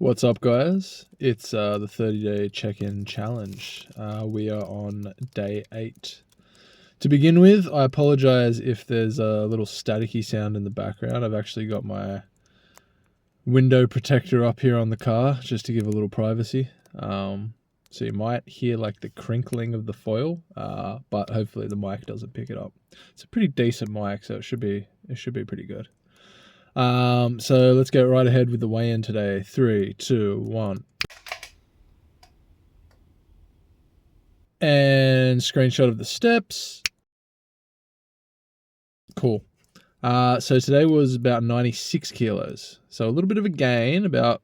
What's up, guys? It's the 30-day check-in challenge. We are on day 8. To begin with, I apologize if there's a little staticky sound in the background. I've actually got my window protector up here on the car just to give a little privacy. So you might hear like the crinkling of the foil, but hopefully the mic doesn't pick it up. It's a pretty decent mic, so it should be pretty good. So let's get right ahead with the weigh-in today. 3, 2, 1. And screenshot of the steps. Cool. So today was about 96 kilos. So a little bit of a gain, about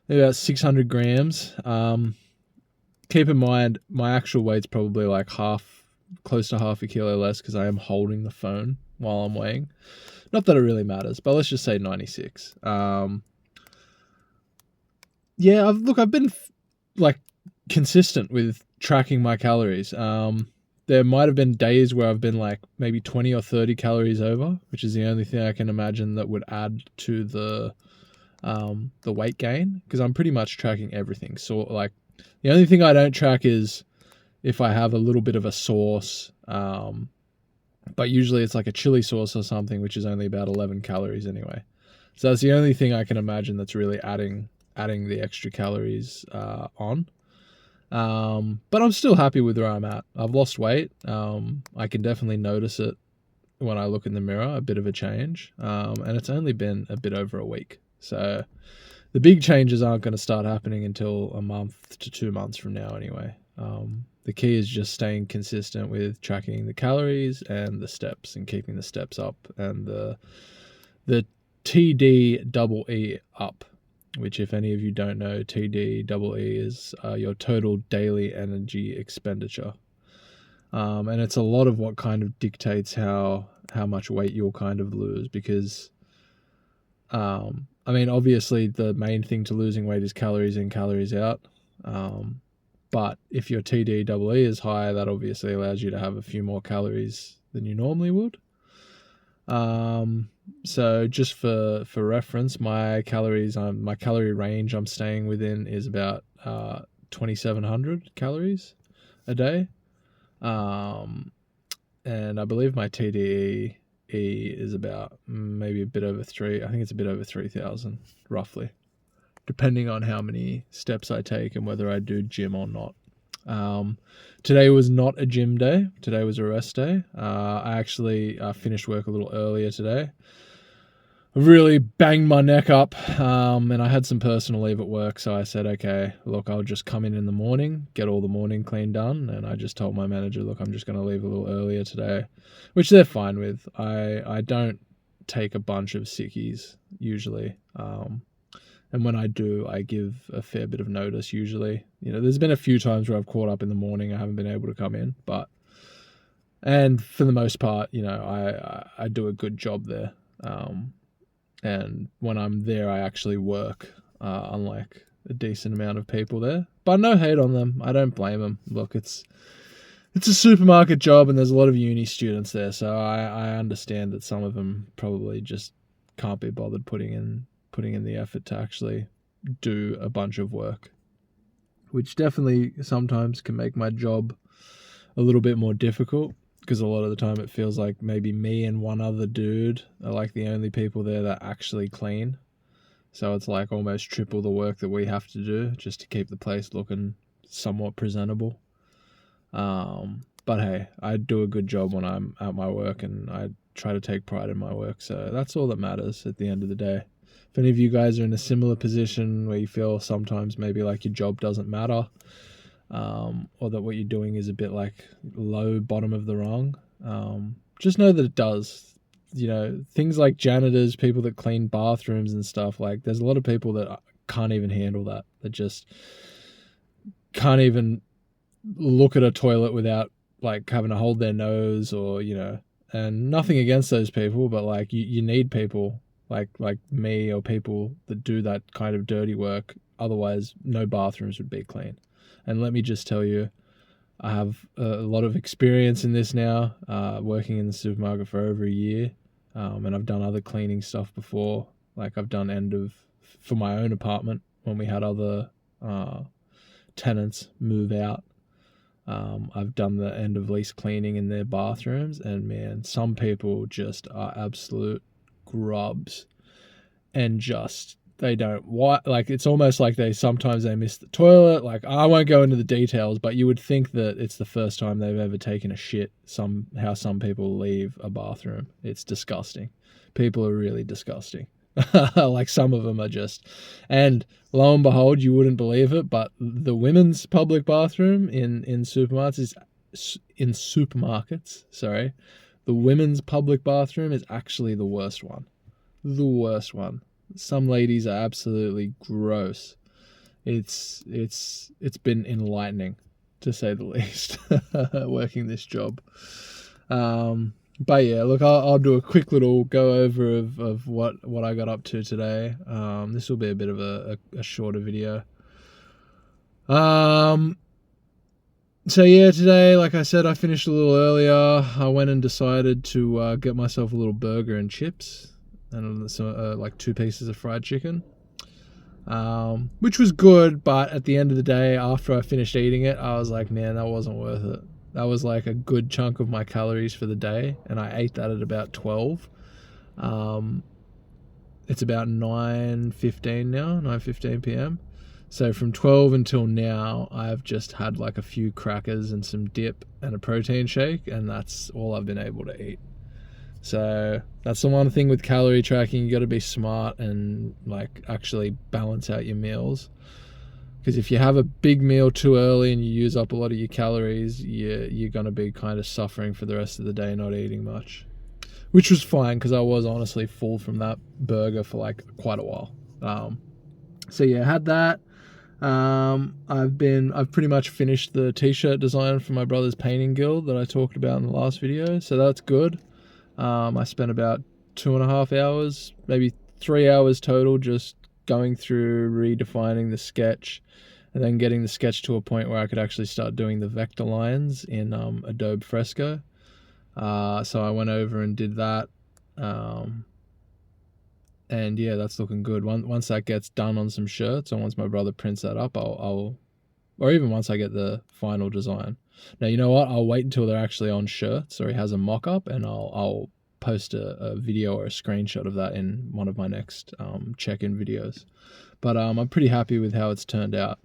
600 grams. Keep in mind, my actual weight's probably like close to half a kilo less because I am holding the phone while I'm weighing. Not that it really matters, but let's just say 96. Yeah, I've been like consistent with tracking my calories. There might have been days where I've been like maybe 20 or 30 calories over, which is the only thing I can imagine that would add to the weight gain, because I'm pretty much tracking everything. So like the only thing I don't track is if I have a little bit of a sauce, but usually it's like a chili sauce or something, which is only about 11 calories anyway. So that's the only thing I can imagine that's really adding the extra calories on. But I'm still happy with where I'm at. I've lost weight. I can definitely notice it when I look in the mirror, a bit of a change. And it's only been a bit over a week. So the big changes aren't going to start happening until a month to 2 months from now anyway. The key is just staying consistent with tracking the calories and the steps and keeping the steps up and the TDEE up, which, if any of you don't know, TDEE is your total daily energy expenditure. And it's a lot of what kind of dictates how much weight you'll kind of lose, because I mean, obviously the main thing to losing weight is calories in, calories out. But if your TDEE is high, that obviously allows you to have a few more calories than you normally would. So just for reference, my calorie range I'm staying within is about 2,700 calories a day. And I believe my TDEE is about maybe a bit over 3. I think it's a bit over 3,000 roughly, depending on how many steps I take and whether I do gym or not. Today was not a gym day. Today was a rest day. I actually finished work a little earlier today. I really banged my neck up, and I had some personal leave at work, so I said, okay, look, I'll just come in the morning, get all the morning clean done, and I just told my manager, look, I'm just going to leave a little earlier today, which they're fine with. I don't take a bunch of sickies usually, and when I do, I give a fair bit of notice usually. You know, there's been a few times where I've caught up in the morning, I haven't been able to come in, and for the most part, you know, I do a good job there. And when I'm there, I actually work, unlike a decent amount of people there. But no hate on them. I don't blame them. Look, it's a supermarket job, and there's a lot of uni students there, so I understand that some of them probably just can't be bothered putting in the effort to actually do a bunch of work, which definitely sometimes can make my job a little bit more difficult, because a lot of the time it feels like maybe me and one other dude are like the only people there that actually clean. So it's like almost triple the work that we have to do just to keep the place looking somewhat presentable. But hey, I do a good job when I'm at my work, and I try to take pride in my work. So that's all that matters at the end of the day. If any of you guys are in a similar position where you feel sometimes maybe like your job doesn't matter, or that what you're doing is a bit like low bottom of the rung, just know that it does. You know, things like janitors, people that clean bathrooms and stuff, like there's a lot of people that can't even handle that just can't even look at a toilet without like having to hold their nose, or you know, and nothing against those people, but like you need people like me, or people that do that kind of dirty work, otherwise no bathrooms would be clean. And let me just tell you, I have a lot of experience in this now, working in the supermarket for over a year, and I've done other cleaning stuff before. Like I've done end of for my own apartment when we had other tenants move out. I've done the end of lease cleaning in their bathrooms, and man, some people just are absolute grubs, and just they don't what like it's almost like sometimes they miss the toilet. Like I won't go into the details, but you would think that it's the first time they've ever taken a shit. How some people leave a bathroom. It's disgusting. People are really disgusting. Like some of them are just, and lo and behold, you wouldn't believe it, but the women's public bathroom in supermarkets, sorry, the women's public bathroom is actually the worst one. The worst one. Some ladies are absolutely gross. It's been enlightening, to say the least, working this job. But yeah, look, I'll do a quick little go over of what I got up to today. This will be a bit of a shorter video. So yeah, today, like I said, I finished a little earlier. I went and decided to get myself a little burger and chips, and like 2 pieces of fried chicken, which was good. But at the end of the day, after I finished eating it, I was like, man, that wasn't worth it. That was like a good chunk of my calories for the day, and I ate that at about 12. It's about 9:15 now, 9:15 p.m. So from 12 until now, I've just had like a few crackers and some dip and a protein shake, and that's all I've been able to eat. So that's the one thing with calorie tracking. You got to be smart and like actually balance out your meals. Because if you have a big meal too early and you use up a lot of your calories, you're going to be kind of suffering for the rest of the day, not eating much. Which was fine, because I was honestly full from that burger for like quite a while. So yeah, had that. I've pretty much finished the t-shirt design for my brother's painting guild that I talked about in the last video. So that's good. I spent about 2.5 hours, maybe 3 hours total, just going through redefining the sketch, and then getting the sketch to a point where I could actually start doing the vector lines in Adobe Fresco. So I went over and did that, and yeah, that's looking good. Once that gets done on some shirts, or once my brother prints that up, I'll or even once I get the final design. Now, you know what? I'll wait until they're actually on shirts, or he has a mock-up, and I'll post a video or a screenshot of that in one of my next check-in videos. But I'm pretty happy with how it's turned out.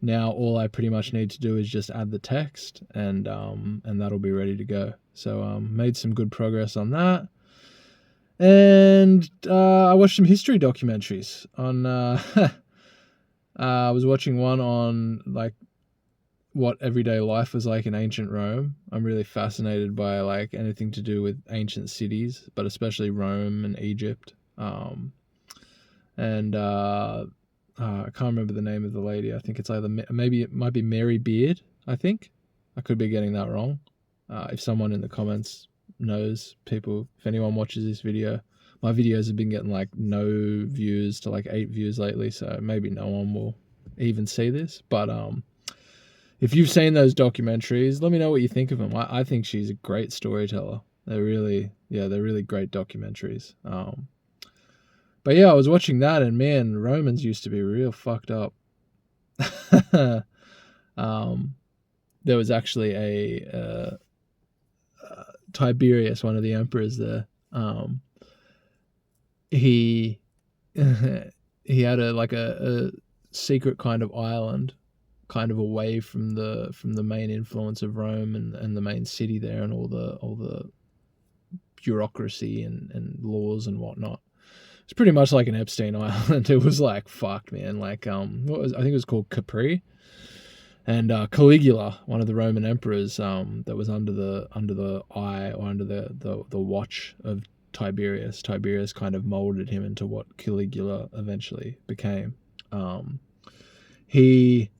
Now all I pretty much need to do is just add the text, and that'll be ready to go. So made some good progress on that. And I watched some history documentaries on I was watching one on like what everyday life was like in ancient Rome. I'm really fascinated by like anything to do with ancient cities, but especially Rome and Egypt. I can't remember the name of the lady. I think it's either, maybe it might be Mary Beard, I think. I could be getting that wrong. If someone in the comments knows, people, if anyone watches this video, my videos have been getting like no views to like 8 views lately, so maybe no one will even see this. But if you've seen those documentaries, let me know what you think of them. I think she's a great storyteller. They're really great documentaries. But yeah, I was watching that, and man, Romans used to be real fucked up. There was actually a Tiberius, one of the emperors there. He had a secret kind of island, kind of away from the main influence of Rome and the main city there, and all the bureaucracy and laws and whatnot. It's pretty much like an Epstein Island. It was like fucked, man. Like I think it was called Capri. And Caligula, one of the Roman emperors, that was under the eye, or under the watch of Tiberius. Tiberius kind of molded him into what Caligula eventually became. He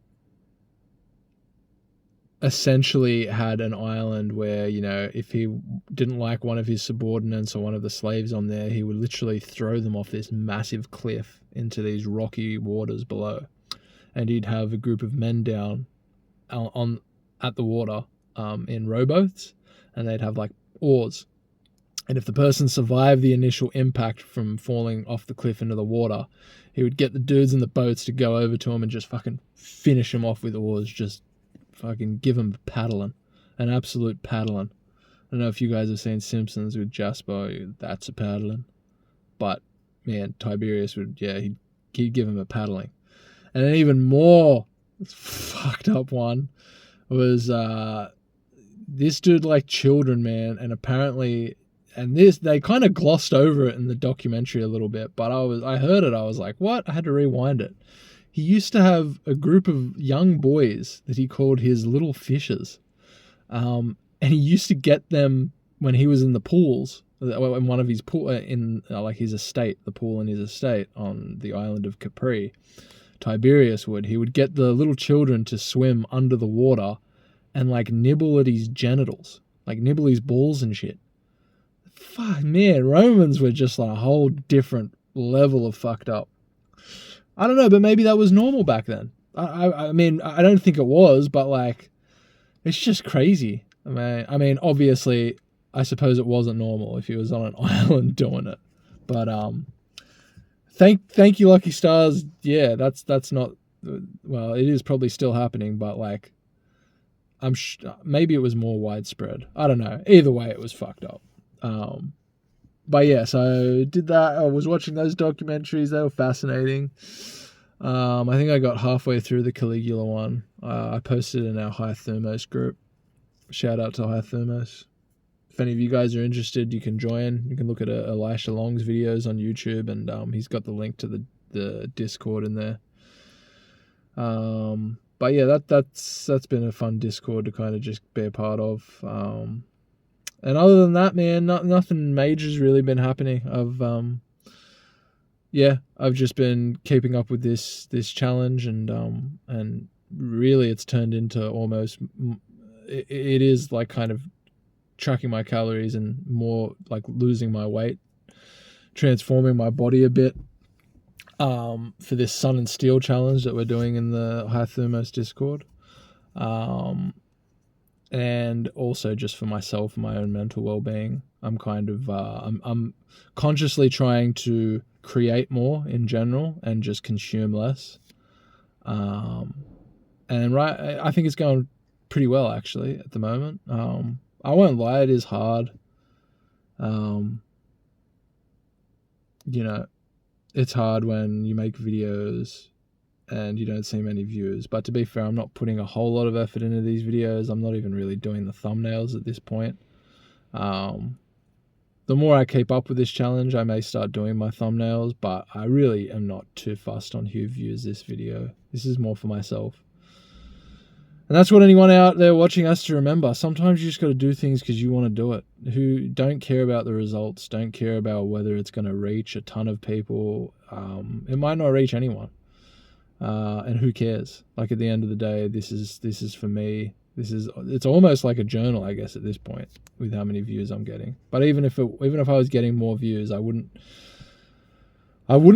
essentially had an island where, you know, if he didn't like one of his subordinates or one of the slaves on there, he would literally throw them off this massive cliff into these rocky waters below. And he'd have a group of men down at the water in rowboats, and they'd have like oars, And if the person survived the initial impact from falling off the cliff into the water, he would get the dudes in the boats to go over to him and just fucking finish him off with oars. Just fucking give him paddling. An absolute paddling. I don't know if you guys have seen Simpsons with Jasper. That's a paddling. But, man, Tiberius would, he'd give him a paddling. And an even more fucked up one was this dude liked children, man. And apparently... And they kind of glossed over it in the documentary a little bit, but I heard it, I was like, what? I had to rewind it. He used to have a group of young boys that he called his little fishes. And he used to get them when he was in the pools, in one of his pool, in like his estate, the pool in his estate on the island of Capri. Tiberius he would get the little children to swim under the water and like nibble at his genitals, like nibble his balls and shit. Fuck, man, Romans were just like a whole different level of fucked up. I don't know, but maybe that was normal back then. I mean, I don't think it was, but like, it's just crazy. I mean, obviously, I suppose it wasn't normal if he was on an island doing it. But thank you, Lucky Stars. Yeah, that's not. Well, it is probably still happening, but like, maybe it was more widespread. I don't know. Either way, it was fucked up. But yeah, so did that. I was watching those documentaries. They were fascinating. I think I got halfway through the Caligula one. I posted in our High Thermos group. Shout out to High Thermos. If any of you guys are interested, you can join. You can look at Elisha Long's videos on YouTube, and he's got the link to the Discord in there. But yeah, that's been a fun Discord to kind of just be a part of. And other than that, man, nothing major's really been happening. I've just been keeping up with this challenge, and really it's turned into almost, it is like kind of tracking my calories and more like losing my weight, transforming my body a bit, for this Sun and Steel challenge that we're doing in the High Thermos Discord. And also just for myself, my own mental well-being. I'm kind of, I'm consciously trying to create more in general and just consume less. And I think it's going pretty well actually at the moment. I won't lie, it is hard. It's hard when you make videos and you don't see many views. But to be fair, I'm not putting a whole lot of effort into these videos. I'm not even really doing the thumbnails at this point. The more I keep up with this challenge, I may start doing my thumbnails, but I really am not too fussed on who views this video. This is more for myself. And that's what anyone out there watching has to remember. Sometimes you just got to do things because you want to do it. Who don't care about the results, don't care about whether it's going to reach a ton of people. It might not reach anyone. And who cares? Like at the end of the day, this is for me. It's almost like a journal, I guess, at this point with how many views I'm getting. But even if I was getting more views, I wouldn't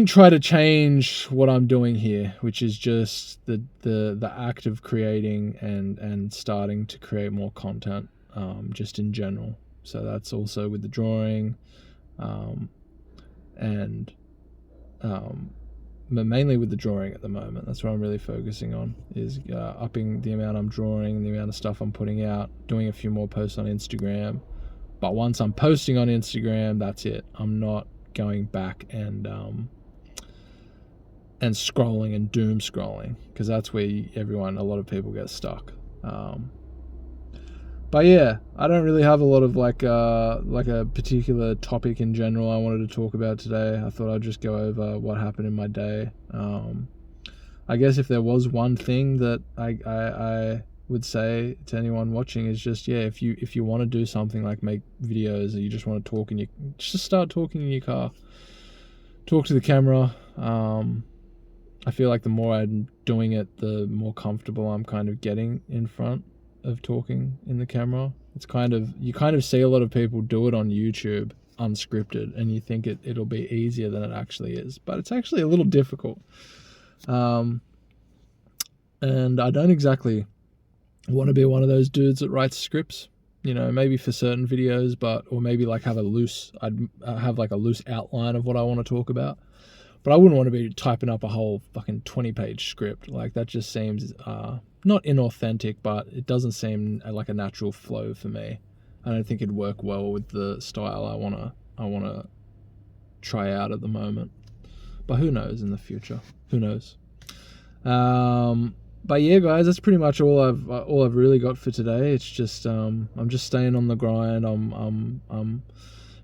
try to change what I'm doing here, which is just the act of creating and starting to create more content, just in general. So that's also with the drawing, mainly with the drawing at the moment. That's what I'm really focusing on, is upping the amount I'm drawing, the amount of stuff I'm putting out, doing a few more posts on Instagram. But once I'm posting on Instagram, that's it. I'm not going back and scrolling and doom scrolling, because that's where a lot of people get stuck. But yeah, I don't really have a lot of like a particular topic in general I wanted to talk about today. I thought I'd just go over what happened in my day. I guess if there was one thing that I would say to anyone watching is just, if you want to do something like make videos, or you just want to talk, and you just start talking in your car, talk to the camera. I feel like the more I'm doing it, the more comfortable I'm kind of getting in front of talking in the camera. It's you kind of see a lot of people do it on YouTube unscripted, and you think it'll be easier than it actually is, but it's actually a little difficult. And I don't exactly want to be one of those dudes that writes scripts. maybe for certain videos, or maybe like I'd have like a loose outline of what I want to talk about. But I wouldn't want to be typing up a whole fucking 20-page script. Like, that just seems not inauthentic, but it doesn't seem like a natural flow for me. I don't think it'd work well with the style I wanna try out at the moment. But who knows in the future? Who knows? But yeah, guys, that's pretty much all I've really got for today. It's just I'm just staying on the grind. I'm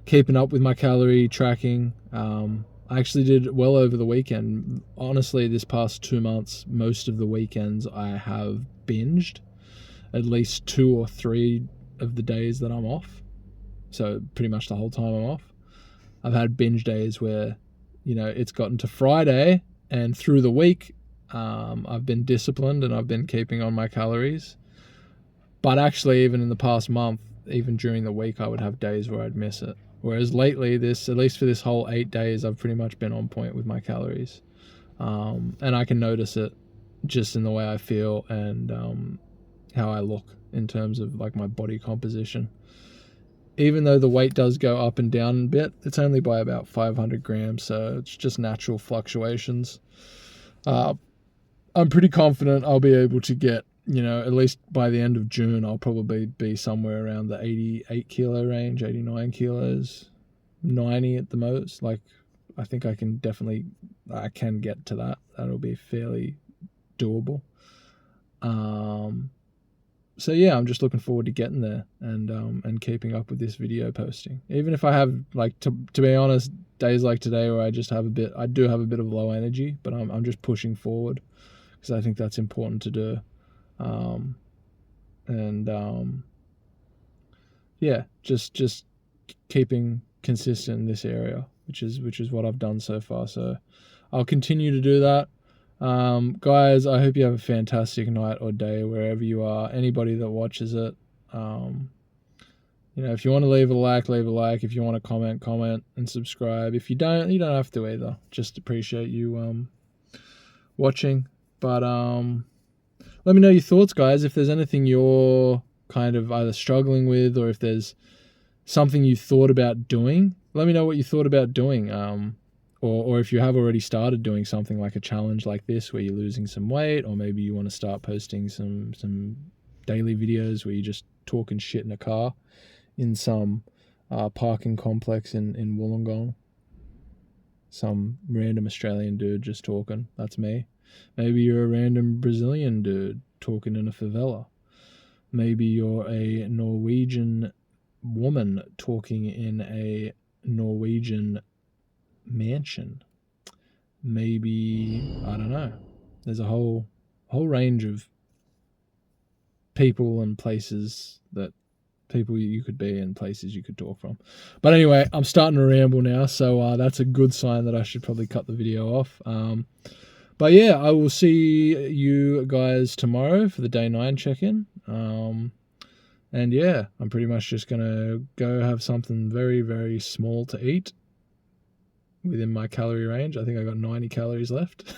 keeping up with my calorie tracking. I actually did well over the weekend. Honestly, this past 2 months, most of the weekends I have binged at least 2 or 3 of the days that I'm off. So pretty much the whole time I'm off. I've had binge days where, it's gotten to Friday, and through the week, I've been disciplined and I've been keeping on my calories. But actually, even in the past month, even during the week, I would have days where I'd miss it. Whereas lately, at least for this whole 8 days, I've pretty much been on point with my calories. And I can notice it just in the way I feel and how I look in terms of like my body composition. Even though the weight does go up and down a bit, it's only by about 500 grams, so it's just natural fluctuations. I'm pretty confident I'll be able to get, at least by the end of June, I'll probably be somewhere around the 88 kilo range, 89 kilos, 90 at the most. Like, I think I can get to that. That'll be fairly doable. So yeah, I'm just looking forward to getting there and keeping up with this video posting. Even if I have, like, to be honest, days like today where I do have a bit of low energy, but I'm just pushing forward because I think that's important to do. Yeah, just keeping consistent in this area, which is what I've done so far. So I'll continue to do that. Guys, I hope you have a fantastic night or day wherever you are. Anybody that watches it, if you want to leave a like, leave a like. If you want to comment and subscribe. If you don't, you don't have to either. Just appreciate you watching. But let me know your thoughts, guys. If there's anything you're kind of either struggling with, or if there's something you thought about doing, let me know what you thought about doing. Or if you have already started doing something like a challenge like this where you're losing some weight, or maybe you want to start posting some daily videos where you're just talking shit in a car in some parking complex in Wollongong. Some random Australian dude just talking. That's me. Maybe you're a random Brazilian dude talking in a favela. Maybe you're a Norwegian woman talking in a Norwegian mansion. Maybe, I don't know. There's a whole range of people and places that people you could be and places you could talk from. But anyway, I'm starting to ramble now, so that's a good sign that I should probably cut the video off. But yeah, I will see you guys tomorrow for the day 9 check-in. And yeah, I'm pretty much just going to go have something very, very small to eat within my calorie range. I think I got 90 calories left.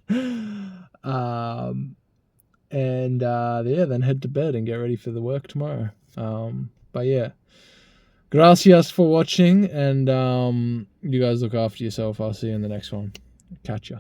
Then head to bed and get ready for the work tomorrow. But yeah, gracias for watching, and you guys look after yourself. I'll see you in the next one. Catch ya.